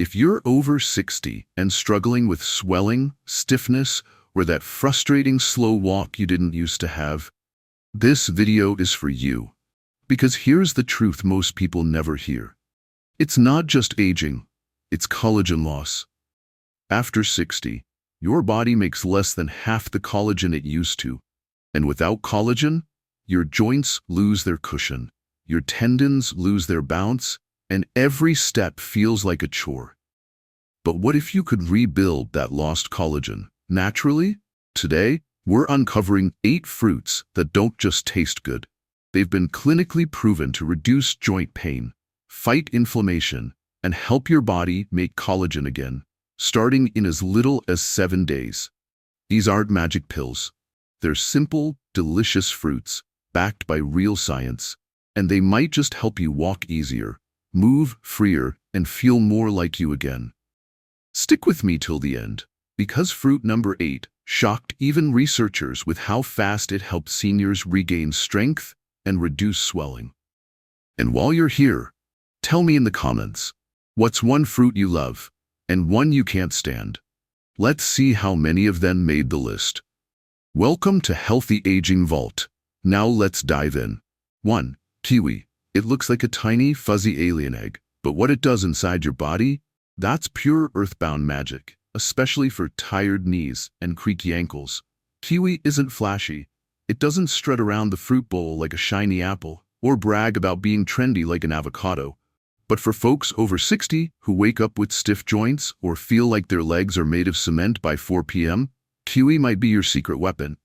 If you're over 60 and struggling with swelling, stiffness, or that frustrating slow walk you didn't used to have, this video is for you. Because here's the truth most people never hear. It's not just aging, it's collagen loss. After 60, your body makes less than half the collagen it used to. And without collagen, your joints lose their cushion, your tendons lose their bounce, and every step feels like a chore. But what if you could rebuild that lost collagen naturally? Today, we're uncovering 8 fruits that don't just taste good. They've been clinically proven to reduce joint pain, fight inflammation, and help your body make collagen again, starting in as little as 7 days. These aren't magic pills. They're simple, delicious fruits, backed by real science, and they might just help you walk easier, move freer, and feel more like you again. Stick with me till the end, because fruit number 8 shocked even researchers with how fast it helped seniors regain strength and reduce swelling. And while you're here, tell me in the comments, what's one fruit you love and one you can't stand? Let's see how many of them made the list. Welcome to Healthy Aging Vault. Now let's dive in. 1. Kiwi. It looks like a tiny, fuzzy alien egg, but what it does inside your body, that's pure earthbound magic, especially for tired knees and creaky ankles. Kiwi isn't flashy. It doesn't strut around the fruit bowl like a shiny apple, or brag about being trendy like an avocado. But for folks over 60 who wake up with stiff joints or feel like their legs are made of cement by 4 p.m., kiwi might be your secret weapon.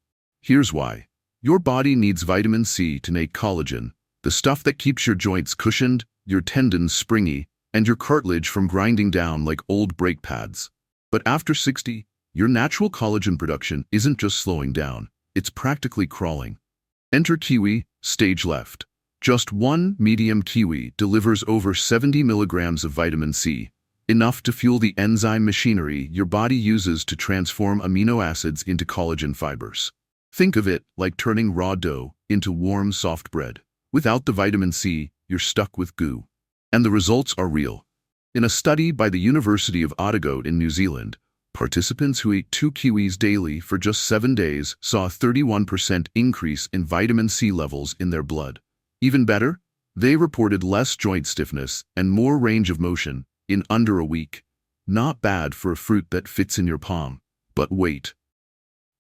Here's why. Your body needs vitamin C to make collagen, the stuff that keeps your joints cushioned, your tendons springy, and your cartilage from grinding down like old brake pads. But after 60, your natural collagen production isn't just slowing down, it's practically crawling. Enter kiwi, stage left. Just one medium kiwi delivers over 70 milligrams of vitamin C, enough to fuel the enzyme machinery your body uses to transform amino acids into collagen fibers. Think of it like turning raw dough into warm, soft bread. Without the vitamin C, you're stuck with goo. And the results are real. In a study by the University of Otago in New Zealand, participants who ate 2 kiwis daily for just 7 days saw a 31% increase in vitamin C levels in their blood. Even better, they reported less joint stiffness and more range of motion in under a week. Not bad for a fruit that fits in your palm. But wait.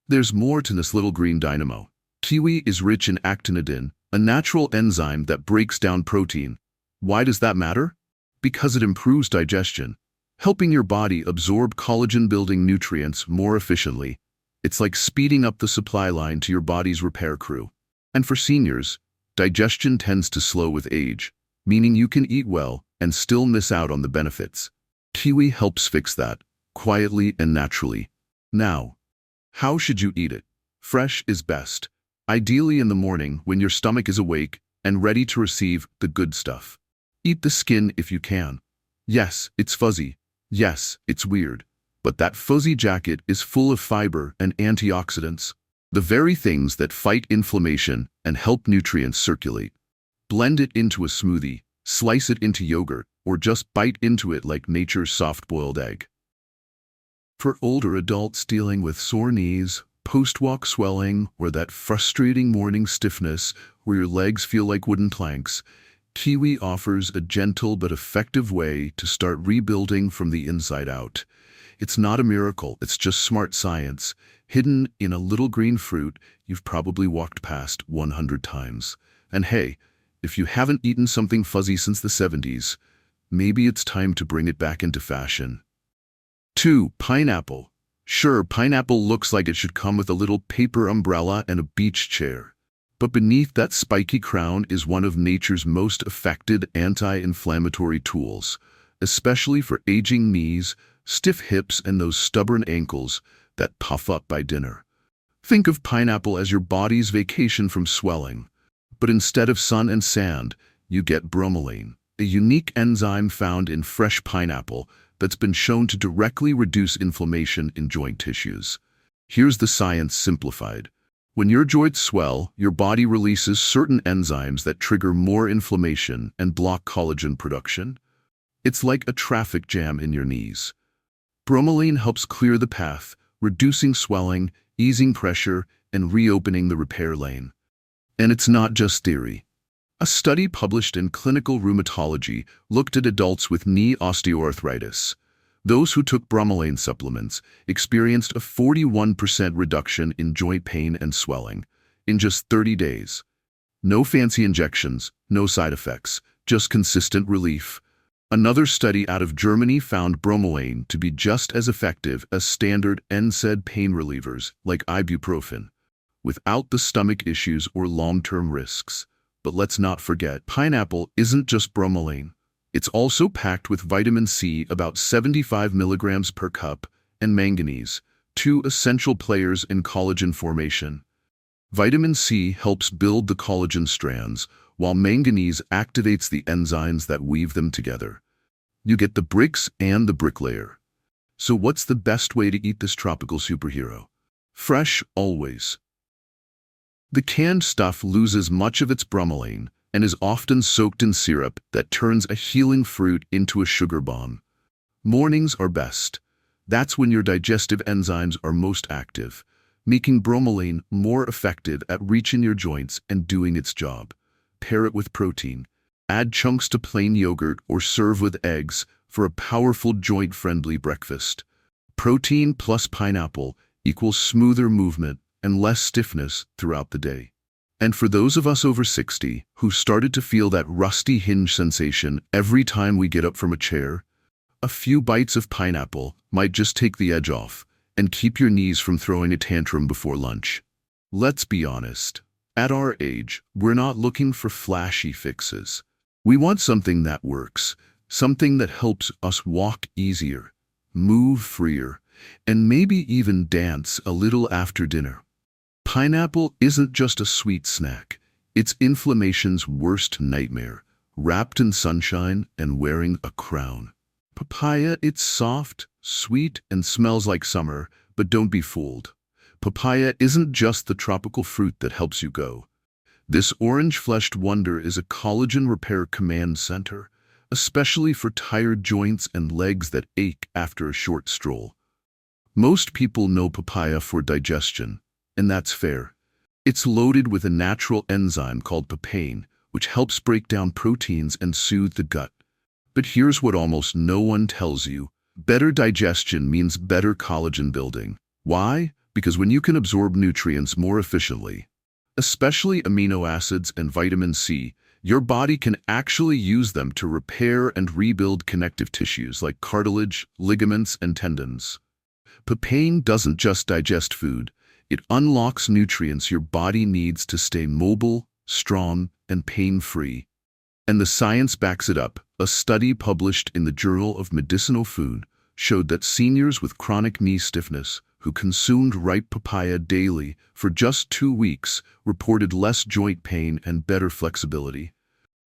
There's more to this little green dynamo. Kiwi is rich in actinidin, a natural enzyme that breaks down protein. Why does that matter? Because it improves digestion, helping your body absorb collagen-building nutrients more efficiently. It's like speeding up the supply line to your body's repair crew. And for seniors, digestion tends to slow with age, meaning you can eat well and still miss out on the benefits. Kiwi helps fix that, quietly and naturally. Now, how should you eat it? Fresh is best, ideally in the morning when your stomach is awake and ready to receive the good stuff. Eat the skin if you can. Yes, it's fuzzy. Yes, it's weird. But that fuzzy jacket is full of fiber and antioxidants, the very things that fight inflammation and help nutrients circulate. Blend it into a smoothie, slice it into yogurt, or just bite into it like nature's soft-boiled egg. For older adults dealing with sore knees, post-walk swelling, or that frustrating morning stiffness where your legs feel like wooden planks, kiwi offers a gentle but effective way to start rebuilding from the inside out. It's not a miracle, it's just smart science, hidden in a little green fruit you've probably walked past 100 times. And hey, if you haven't eaten something fuzzy since the 70s, maybe it's time to bring it back into fashion. 2. Pineapple. Sure, pineapple looks like it should come with a little paper umbrella and a beach chair. But beneath that spiky crown is one of nature's most effective anti-inflammatory tools, especially for aging knees, stiff hips, and those stubborn ankles that puff up by dinner. Think of pineapple as your body's vacation from swelling. But instead of sun and sand, you get bromelain, a unique enzyme found in fresh pineapple that's been shown to directly reduce inflammation in joint tissues. Here's the science simplified. When your joints swell, your body releases certain enzymes that trigger more inflammation and block collagen production. It's like a traffic jam in your knees. Bromelain helps clear the path, reducing swelling, easing pressure, and reopening the repair lane. And it's not just theory. A study published in Clinical Rheumatology looked at adults with knee osteoarthritis. Those who took bromelain supplements experienced a 41% reduction in joint pain and swelling in just 30 days. No fancy injections, no side effects, just consistent relief. Another study out of Germany found bromelain to be just as effective as standard NSAID pain relievers like ibuprofen, without the stomach issues or long-term risks. But let's not forget, pineapple isn't just bromelain. It's also packed with vitamin C, about 75 milligrams per cup, and manganese, two essential players in collagen formation. Vitamin C helps build the collagen strands, while manganese activates the enzymes that weave them together. You get the bricks and the bricklayer. So what's the best way to eat this tropical superhero? Fresh, always. The canned stuff loses much of its bromelain and is often soaked in syrup that turns a healing fruit into a sugar bomb. Mornings are best. That's when your digestive enzymes are most active, making bromelain more effective at reaching your joints and doing its job. Pair it with protein. Add chunks to plain yogurt or serve with eggs for a powerful joint-friendly breakfast. Protein plus pineapple equals smoother movement and less stiffness throughout the day. And for those of us over 60 who started to feel that rusty hinge sensation every time we get up from a chair, a few bites of pineapple might just take the edge off and keep your knees from throwing a tantrum before lunch. Let's be honest. At our age, we're not looking for flashy fixes. We want something that works, something that helps us walk easier, move freer, and maybe even dance a little after dinner. Pineapple isn't just a sweet snack. It's inflammation's worst nightmare, wrapped in sunshine and wearing a crown. Papaya, it's soft, sweet, and smells like summer, but don't be fooled. Papaya isn't just the tropical fruit that helps you go. This orange-fleshed wonder is a collagen repair command center, especially for tired joints and legs that ache after a short stroll. Most people know papaya for digestion, and that's fair. It's loaded with a natural enzyme called papain, which helps break down proteins and soothe the gut. But here's what almost no one tells you. Better digestion means better collagen building. Why? Because when you can absorb nutrients more efficiently, especially amino acids and vitamin C, your body can actually use them to repair and rebuild connective tissues like cartilage, ligaments, and tendons. Papain doesn't just digest food. It unlocks nutrients your body needs to stay mobile, strong, and pain-free. And the science backs it up. A study published in the Journal of Medicinal Food showed that seniors with chronic knee stiffness who consumed ripe papaya daily for just 2 weeks reported less joint pain and better flexibility.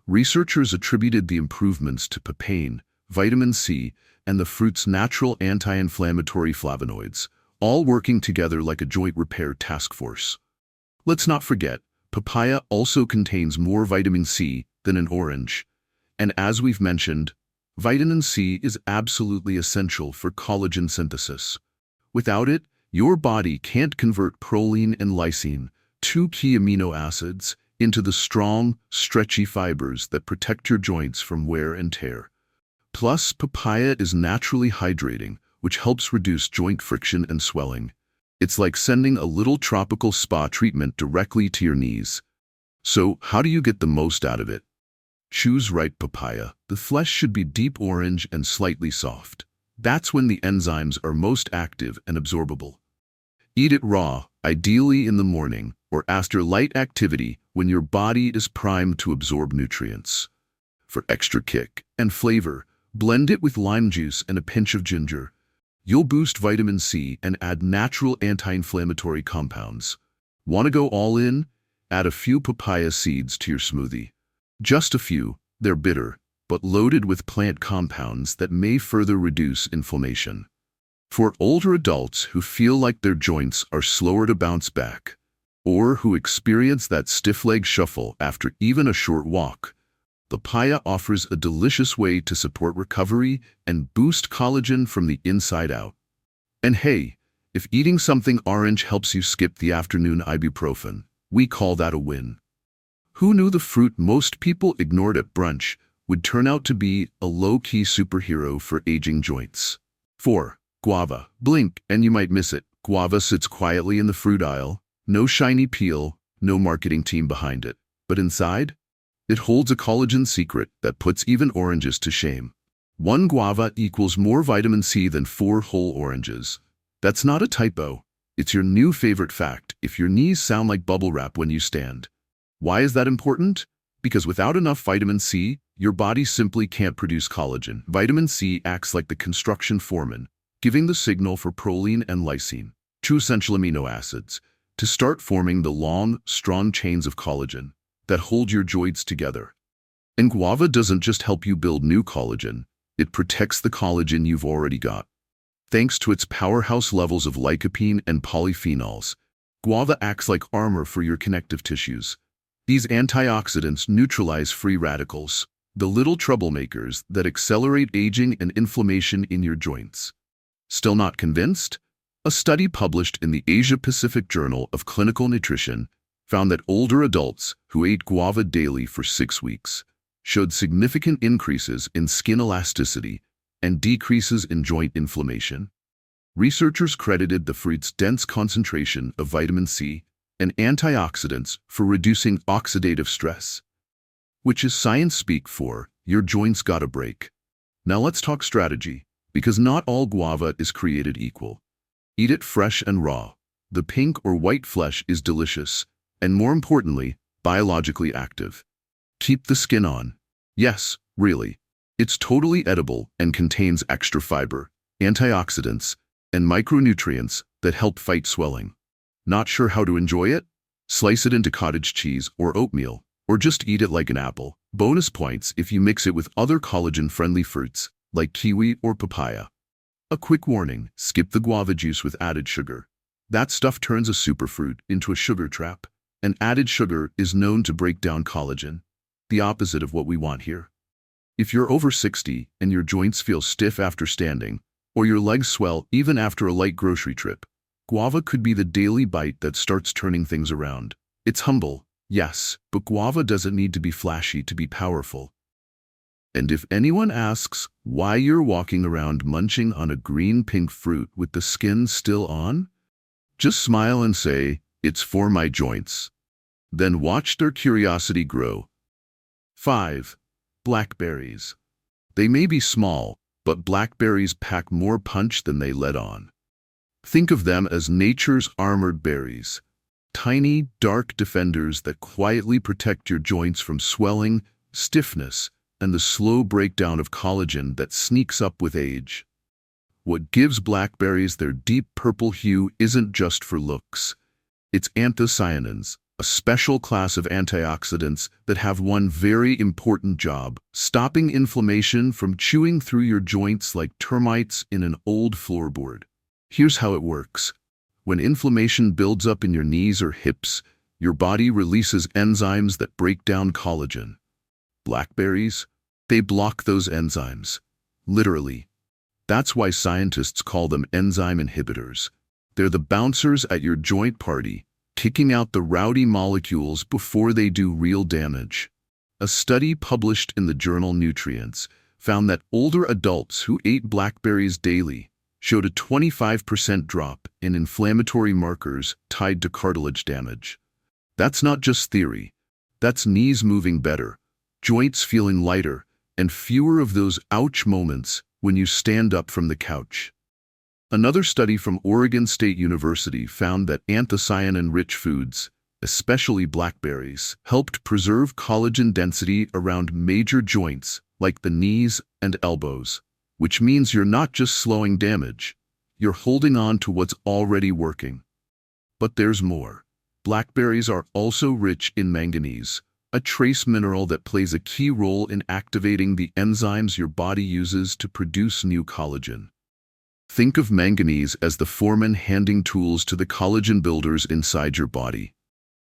Researchers attributed the improvements to papain, vitamin C, and the fruit's natural anti-inflammatory flavonoids, all working together like a joint repair task force. Let's not forget, papaya also contains more vitamin C than an orange. And as we've mentioned, vitamin C is absolutely essential for collagen synthesis. Without it, your body can't convert proline and lysine, two key amino acids, into the strong, stretchy fibers that protect your joints from wear and tear. Plus, papaya is naturally hydrating, which helps reduce joint friction and swelling. It's like sending a little tropical spa treatment directly to your knees. So, how do you get the most out of it? Choose ripe papaya. The flesh should be deep orange and slightly soft. That's when the enzymes are most active and absorbable. Eat it raw, ideally in the morning or after light activity when your body is primed to absorb nutrients. For extra kick and flavor, blend it with lime juice and a pinch of ginger. You'll boost vitamin C and add natural anti-inflammatory compounds. Want to go all in? Add a few papaya seeds to your smoothie. Just a few. They're bitter, but loaded with plant compounds that may further reduce inflammation. For older adults who feel like their joints are slower to bounce back, or who experience that stiff leg shuffle after even a short walk, papaya offers a delicious way to support recovery and boost collagen from the inside out. And hey, if eating something orange helps you skip the afternoon ibuprofen, we call that a win. Who knew the fruit most people ignored at brunch would turn out to be a low-key superhero for aging joints? 4. Guava. Blink, and you might miss it. Guava sits quietly in the fruit aisle, no shiny peel, no marketing team behind it. But inside, it holds a collagen secret that puts even oranges to shame. 1 guava equals more vitamin C than 4 whole oranges. That's not a typo. It's your new favorite fact if your knees sound like bubble wrap when you stand. Why is that important? Because without enough vitamin C, your body simply can't produce collagen. Vitamin C acts like the construction foreman, giving the signal for proline and lysine, 2 essential amino acids, to start forming the long, strong chains of collagen that hold your joints together. And guava doesn't just help you build new collagen, it protects the collagen you've already got. Thanks to its powerhouse levels of lycopene and polyphenols, guava acts like armor for your connective tissues. These antioxidants neutralize free radicals, the little troublemakers that accelerate aging and inflammation in your joints. Still not convinced? A study published in the Asia-Pacific Journal of Clinical Nutrition found that older adults who ate guava daily for 6 weeks showed significant increases in skin elasticity and decreases in joint inflammation. Researchers credited the fruit's dense concentration of vitamin C and antioxidants for reducing oxidative stress, which is science speak for your joints got a break. Now let's talk strategy, because not all guava is created equal. Eat it fresh and raw. The pink or white flesh is delicious, and more importantly, biologically active. Keep the skin on. Yes, really. It's totally edible and contains extra fiber, antioxidants, and micronutrients that help fight swelling. Not sure how to enjoy it? Slice it into cottage cheese or oatmeal, or just eat it like an apple. Bonus points if you mix it with other collagen-friendly fruits, like kiwi or papaya. A quick warning, skip the guava juice with added sugar. That stuff turns a superfruit into a sugar trap, and added sugar is known to break down collagen, the opposite of what we want here. If you're over 60 and your joints feel stiff after standing, or your legs swell even after a light grocery trip, guava could be the daily bite that starts turning things around. It's humble, yes, but guava doesn't need to be flashy to be powerful. And if anyone asks why you're walking around munching on a green-pink fruit with the skin still on, just smile and say, "It's for my joints." Then watch their curiosity grow. 5. Blackberries. They may be small, but blackberries pack more punch than they let on. Think of them as nature's armored berries. Tiny, dark defenders that quietly protect your joints from swelling, stiffness, and the slow breakdown of collagen that sneaks up with age. What gives blackberries their deep purple hue isn't just for looks. It's anthocyanins, a special class of antioxidants that have one very important job: stopping inflammation from chewing through your joints like termites in an old floorboard. Here's how it works. When inflammation builds up in your knees or hips, your body releases enzymes that break down collagen. Blackberries, they block those enzymes. Literally. That's why scientists call them enzyme inhibitors. They're the bouncers at your joint party, kicking out the rowdy molecules before they do real damage. A study published in the journal Nutrients found that older adults who ate blackberries daily showed a 25% drop in inflammatory markers tied to cartilage damage. That's not just theory. That's knees moving better, joints feeling lighter, and fewer of those ouch moments when you stand up from the couch. Another study from Oregon State University found that anthocyanin-rich foods, especially blackberries, helped preserve collagen density around major joints like the knees and elbows, which means you're not just slowing damage, you're holding on to what's already working. But there's more. Blackberries are also rich in manganese, a trace mineral that plays a key role in activating the enzymes your body uses to produce new collagen. Think of manganese as the foreman handing tools to the collagen builders inside your body.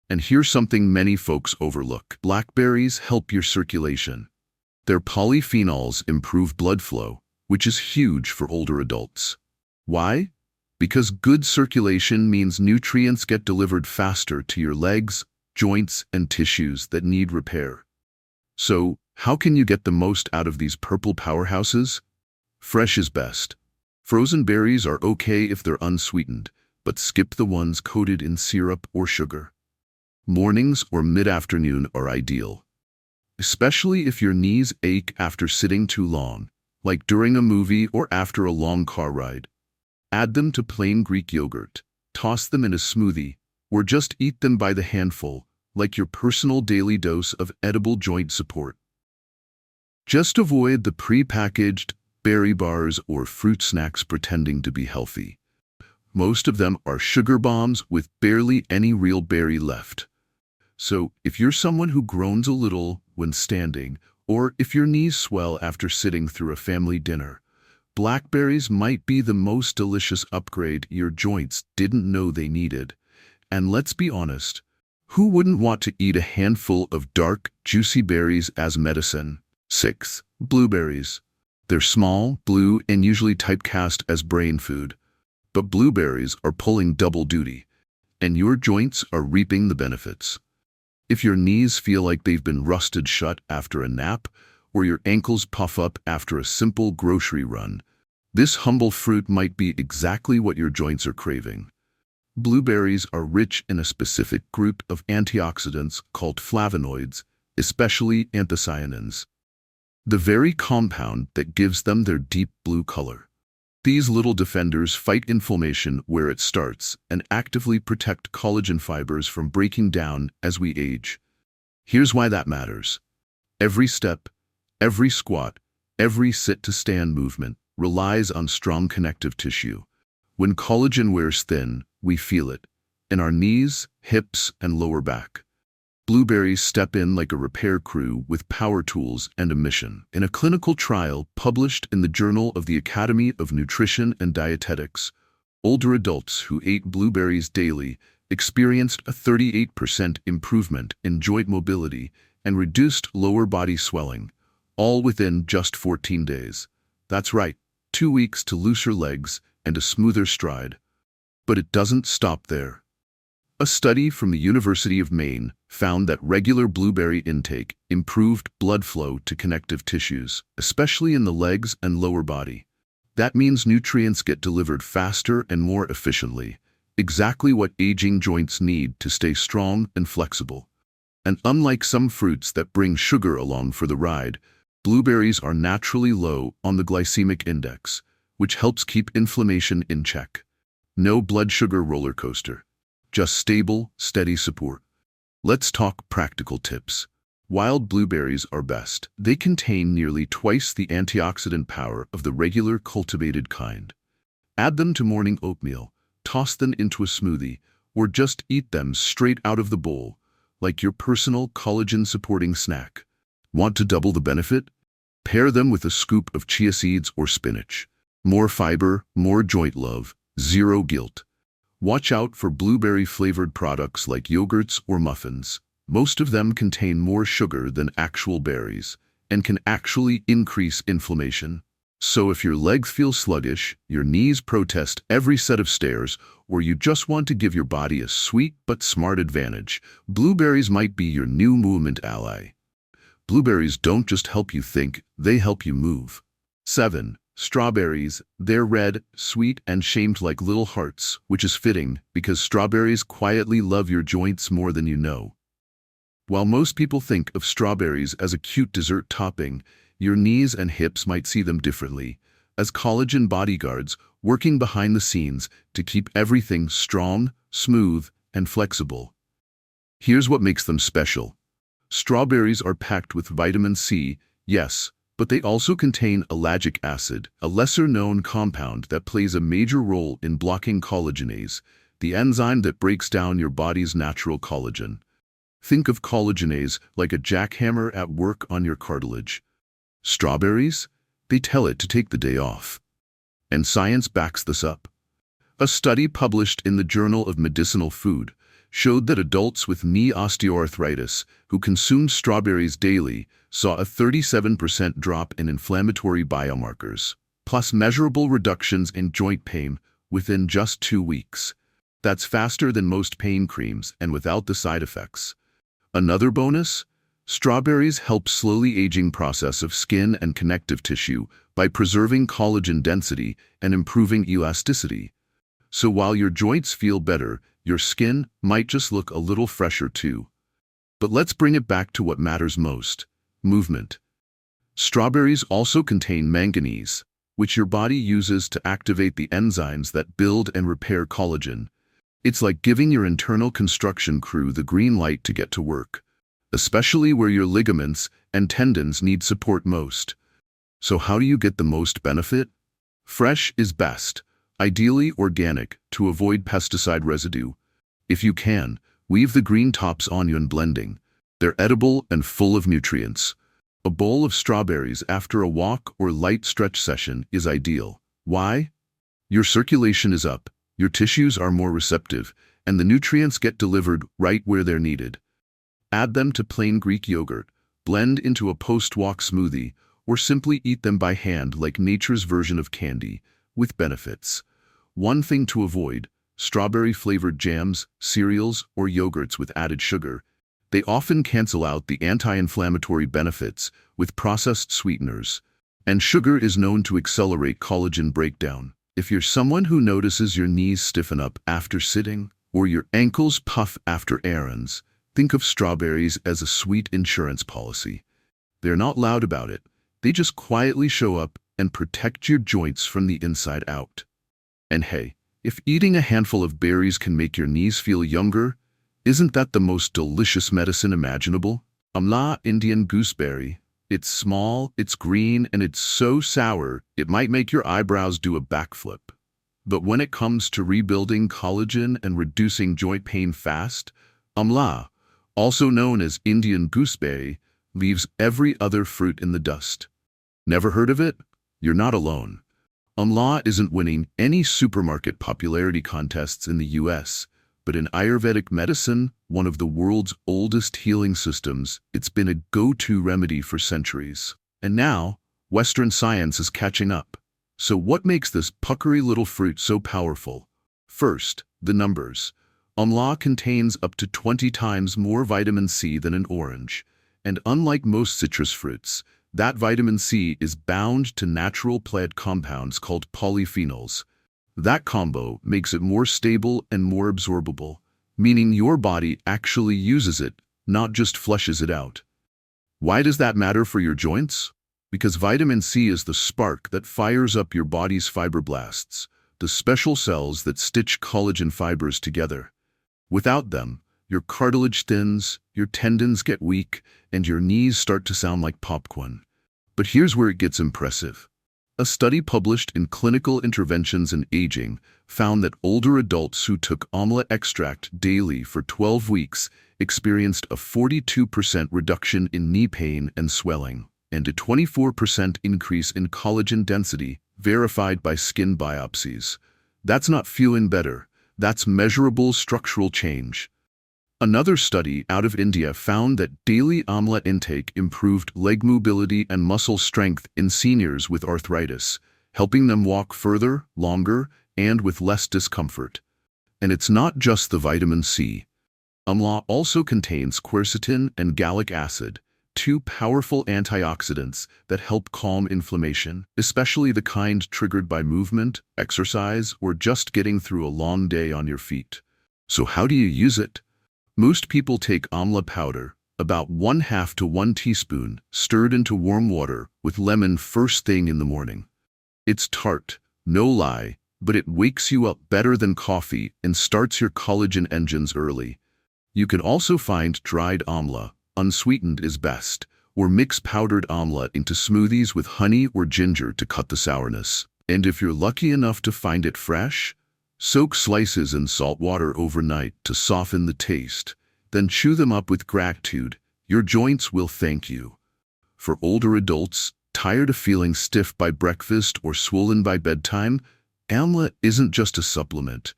And here's something many folks overlook. Blackberries help your circulation. Their polyphenols improve blood flow, which is huge for older adults. Why? Because good circulation means nutrients get delivered faster to your legs, joints, and tissues that need repair. So, how can you get the most out of these purple powerhouses? Fresh is best. Frozen berries are okay if they're unsweetened, but skip the ones coated in syrup or sugar. Mornings or mid-afternoon are ideal, especially if your knees ache after sitting too long, like during a movie or after a long car ride. Add them to plain Greek yogurt, toss them in a smoothie, or just eat them by the handful, like your personal daily dose of edible joint support. Just avoid the pre-packaged berry bars or fruit snacks pretending to be healthy. Most of them are sugar bombs with barely any real berry left. So, if you're someone who groans a little when standing, or if your knees swell after sitting through a family dinner, blackberries might be the most delicious upgrade your joints didn't know they needed. And let's be honest, who wouldn't want to eat a handful of dark, juicy berries as medicine? 6. Blueberries. They're small, blue, and usually typecast as brain food. But blueberries are pulling double duty, and your joints are reaping the benefits. If your knees feel like they've been rusted shut after a nap, or your ankles puff up after a simple grocery run, this humble fruit might be exactly what your joints are craving. Blueberries are rich in a specific group of antioxidants called flavonoids, especially anthocyanins, the very compound that gives them their deep blue color. These little defenders fight inflammation where it starts and actively protect collagen fibers from breaking down as we age. Here's why that matters. Every step, every squat, every sit-to-stand movement relies on strong connective tissue. When collagen wears thin, we feel it in our knees, hips, and lower back. Blueberries step in like a repair crew with power tools and a mission. In a clinical trial published in the Journal of the Academy of Nutrition and Dietetics, older adults who ate blueberries daily experienced a 38% improvement in joint mobility and reduced lower body swelling, all within just 14 days. That's right, 2 weeks to looser legs and a smoother stride. But it doesn't stop there. A study from the University of Maine found that regular blueberry intake improved blood flow to connective tissues, especially in the legs and lower body. That means nutrients get delivered faster and more efficiently, exactly what aging joints need to stay strong and flexible. And unlike some fruits that bring sugar along for the ride, blueberries are naturally low on the glycemic index, which helps keep inflammation in check. No blood sugar roller coaster. Just stable, steady support. Let's talk practical tips. Wild blueberries are best. They contain nearly twice the antioxidant power of the regular cultivated kind. Add them to morning oatmeal, toss them into a smoothie, or just eat them straight out of the bowl, like your personal collagen-supporting snack. Want to double the benefit? Pair them with a scoop of chia seeds or spinach. More fiber, more joint love, zero guilt. Watch out for blueberry-flavored products like yogurts or muffins. Most of them contain more sugar than actual berries and can actually increase inflammation. So if your legs feel sluggish, your knees protest every set of stairs, or you just want to give your body a sweet but smart advantage, blueberries might be your new movement ally. Blueberries don't just help you think, they help you move. 7. Strawberries. They're red, sweet, and shaped like little hearts, which is fitting because strawberries quietly love your joints more than you know. While most people think of strawberries as a cute dessert topping, your knees and hips might see them differently, as collagen bodyguards working behind the scenes to keep everything strong, smooth, and flexible. Here's what makes them special. Strawberries are packed with vitamin C, yes, but they also contain ellagic acid, a lesser-known compound that plays a major role in blocking collagenase, the enzyme that breaks down your body's natural collagen. Think of collagenase like a jackhammer at work on your cartilage. Strawberries? They tell it to take the day off. And science backs this up. A study published in the Journal of Medicinal Food showed that adults with knee osteoarthritis who consumed strawberries daily saw a 37% drop in inflammatory biomarkers, plus measurable reductions in joint pain within just 2 weeks. That's faster than most pain creams and without the side effects. Another bonus? Strawberries help slowly aging process of skin and connective tissue by preserving collagen density and improving elasticity. So while your joints feel better, your skin might just look a little fresher too. But let's bring it back to what matters most: movement. Strawberries also contain manganese, which your body uses to activate the enzymes that build and repair collagen. It's like giving your internal construction crew the green light to get to work, especially where your ligaments and tendons need support most. So how do you get the most benefit? Fresh is best, ideally organic to avoid pesticide residue. If you can, weave the green tops onion blending. They're edible and full of nutrients. A bowl of strawberries after a walk or light stretch session is ideal. Why? Your circulation is up, your tissues are more receptive, and the nutrients get delivered right where they're needed. Add them to plain Greek yogurt, blend into a post-walk smoothie, or simply eat them by hand like nature's version of candy, with benefits. One thing to avoid: strawberry-flavored jams, cereals, or yogurts with added sugar. They often cancel out the anti-inflammatory benefits with processed sweeteners. And sugar is known to accelerate collagen breakdown. If you're someone who notices your knees stiffen up after sitting, or your ankles puff after errands, think of strawberries as a sweet insurance policy. They're not loud about it. They just quietly show up and protect your joints from the inside out. And hey, if eating a handful of berries can make your knees feel younger, isn't that the most delicious medicine imaginable? Amla Indian gooseberry. It's small, it's green, and it's so sour, it might make your eyebrows do a backflip. But when it comes to rebuilding collagen and reducing joint pain fast, amla, also known as Indian gooseberry, leaves every other fruit in the dust. Never heard of it? You're not alone. Amla isn't winning any supermarket popularity contests in the US, but in Ayurvedic medicine, one of the world's oldest healing systems, it's been a go-to remedy for centuries. And now, Western science is catching up. So what makes this puckery little fruit so powerful? First, the numbers. Amla contains up to 20 times more vitamin C than an orange, and unlike most citrus fruits, that vitamin C is bound to natural plant compounds called polyphenols. That combo makes it more stable and more absorbable, meaning your body actually uses it, not just flushes it out. Why does that matter for your joints? Because vitamin C is the spark that fires up your body's fibroblasts, the special cells that stitch collagen fibers together. Without them, your cartilage thins, your tendons get weak, and your knees start to sound like popcorn. But here's where it gets impressive. A study published in Clinical Interventions in Aging found that older adults who took amla extract daily for 12 weeks experienced a 42% reduction in knee pain and swelling, and a 24% increase in collagen density, verified by skin biopsies. That's not feeling better. That's measurable structural change. Another study out of India found that daily amla intake improved leg mobility and muscle strength in seniors with arthritis, helping them walk further, longer, and with less discomfort. And it's not just the vitamin C. Amla also contains quercetin and gallic acid, two powerful antioxidants that help calm inflammation, especially the kind triggered by movement, exercise, or just getting through a long day on your feet. So how do you use it? Most people take amla powder, about 1/2 to 1 teaspoon, stirred into warm water with lemon first thing in the morning. It's tart, no lie, but it wakes you up better than coffee and starts your collagen engines early. You can also find dried amla, unsweetened is best, or mix powdered amla into smoothies with honey or ginger to cut the sourness. And if you're lucky enough to find it fresh, soak slices in salt water overnight to soften the taste, then chew them up with gratitude. Your joints will thank you. For older adults, tired of feeling stiff by breakfast or swollen by bedtime, amla isn't just a supplement.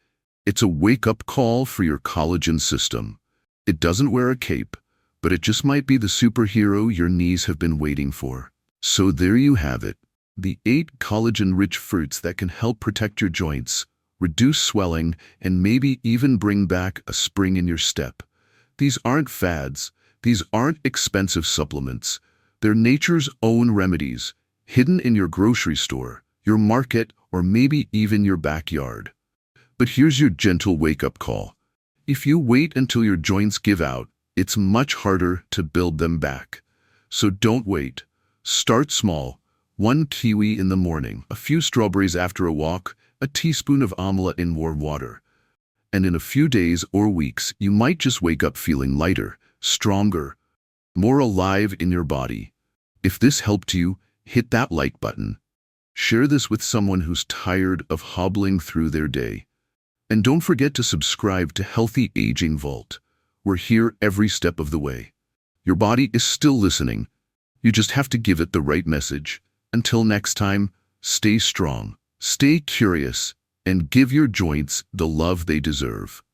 It's a wake-up call for your collagen system. It doesn't wear a cape, but it just might be the superhero your knees have been waiting for. So there you have it, the 8 collagen-rich fruits that can help protect your joints, reduce swelling, and maybe even bring back a spring in your step. These aren't fads. These aren't expensive supplements. They're nature's own remedies, hidden in your grocery store, your market, or maybe even your backyard. But here's your gentle wake-up call. If you wait until your joints give out, it's much harder to build them back. So don't wait. Start small. 1 kiwi in the morning, a few strawberries after a walk, a teaspoon of omelette in warm water. And in a few days or weeks, you might just wake up feeling lighter, stronger, more alive in your body. If this helped you, hit that like button. Share this with someone who's tired of hobbling through their day. And don't forget to subscribe to Healthy Aging Vault. We're here every step of the way. Your body is still listening. You just have to give it the right message. Until next time, stay strong, stay curious, and give your joints the love they deserve.